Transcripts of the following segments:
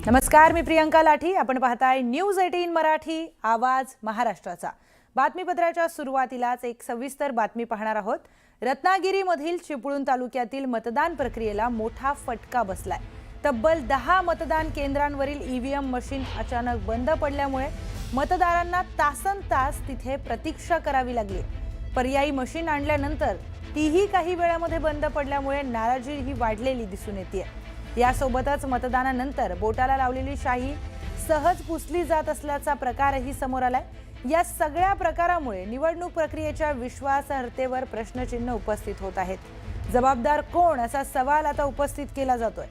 नमस्कार, मी प्रियंका लाठी. आपण पाहताय न्यूज 18 मराठी, आवाज महाराष्ट्राचा. बातमीपत्राच्या सुरुवातीलाच एक सविस्तर बातमी पाहणार आहोत. रत्नागिरीमधील चिपळूण तालुक्यातील मतदान प्रक्रियेला मोठा फटका बसलाय. तब्बल 10 मतदान केंद्रांवरील ईव्हीएम मशीन अचानक बंद पडल्यामुळे मतदारांना तासनतास तिथे प्रतीक्षा करावी लागली. पर्यायी मशीन आणल्यानंतर तीही काही वेळामध्ये बंद पडल्यामुळे नाराजी ही वाढलेली दिसून येते. यासोबतच मतदानानंतर बोटाला लावलेली शाई सहज पुसली जात असल्याचा प्रकारही समोर आलाय. या सगळ्या प्रकारामुळे निवडणूक प्रक्रियेच्या विश्वासार्हतेवर प्रश्नचिन्ह उपस्थित होत आहेत. जबाबदार कोण असा सवाल आता उपस्थित केला जातोय.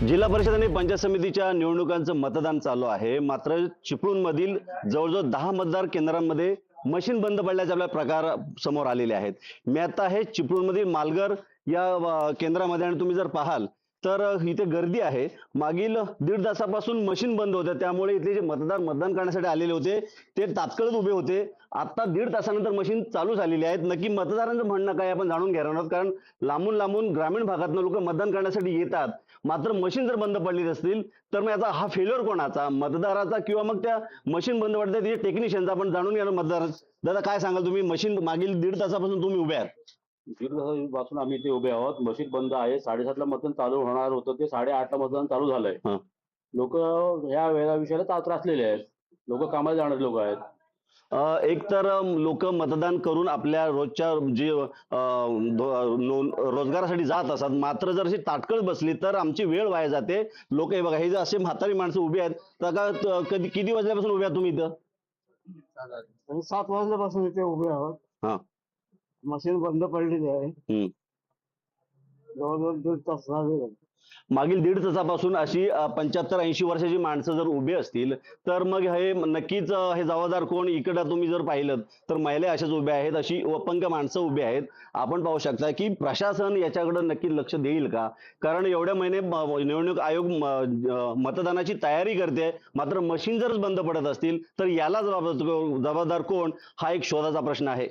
जिल्हा परिषद आणि पंचायत समितीच्या निवडणुकांचं मतदान चालू आहे. मात्र चिपळूणमधील जवळजवळ 10 मतदार केंद्रांमध्ये मशीन बंद पडल्याचे आपल्या प्रकार समोर आलेले आहेत. मी आता आहे चिपळूणमधील मालघर या केंद्रामध्ये आणि तुम्ही जर पाहाल तर इथे गर्दी आहे. मागील 1.5 तासापासून मशीन बंद होतं, त्यामुळे इथले जे मतदार मतदान करण्यासाठी आलेले होते ते तात्काळ उभे होते. आता 1.5 तासानंतर मशीन चालू झालेली आहेत. नक्की मतदारांचं म्हणणं काय आपण जाणून घेणार आहोत, कारण लांबून लांबून ग्रामीण भागातून लोक मतदान करण्यासाठी येतात. मात्र मशीन जर बंद पडली असतील तर मग याचा हा फेल्युअर कोणाचा, मतदाराचा किंवा मग त्या मशीन बंद पडते तिथे टेक्निशियनचा. आपण जाणून घेणार मतदार. दादा, काय सांगाल तुम्ही? मशीन मागील 1.5 तासापासून तुम्ही उभे आहात. 1.5 तासापासून आम्ही इथे उभे आहोत. मशीन बंद आहे. 7:30 ला मतदान चालू होणार होतं, ते 8:30 ला मतदान चालू झालंय. लोक या वेळेला त्रासलेले आहेत. लोक कामाला जाणारे लोक आहेत. एक तर लोक मतदान करून आपल्या रोजच्या जे रोजगारासाठी जात असतात. मात्र जर अशी ताटकळ बसली तर आमची वेळ वाया जाते. लोक हे बघा, हे जे असे म्हातारी माणसं उभी आहेत. तर किती वाजल्यापासून उभे आहात तुम्ही इथं? 7 वाजल्यापासून इथे उभे आहोत. हा, मशीन बंद पडलेली आहे. जवळजवळ 1.5 तास झाले. मागील 1.5 तासापासून अशी 75-80 वर्षाची माणसं जर उभी असतील तर मग हे नक्कीच हे जबाबदार कोण? इकडं तुम्ही जर पाहिलं तर महिला अशाच उभ्या आहेत, अशी अपंग माणसं उभी आहेत. आपण पाहू शकता की प्रशासन याच्याकडे नक्की लक्ष देईल का? कारण एवढ्या महिने निवडणूक आयोग मतदानाची तयारी करते, मात्र मशीन जर बंद पडत असतील तर याला जबाबदार कोण? हा एक शोधाचा प्रश्न आहे.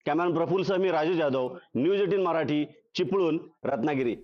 कॅमेरामॅन प्रफुल्ल सह मी राजेश जाधव, न्यूज 18 मराठी, चिपळूण, रत्नागिरी.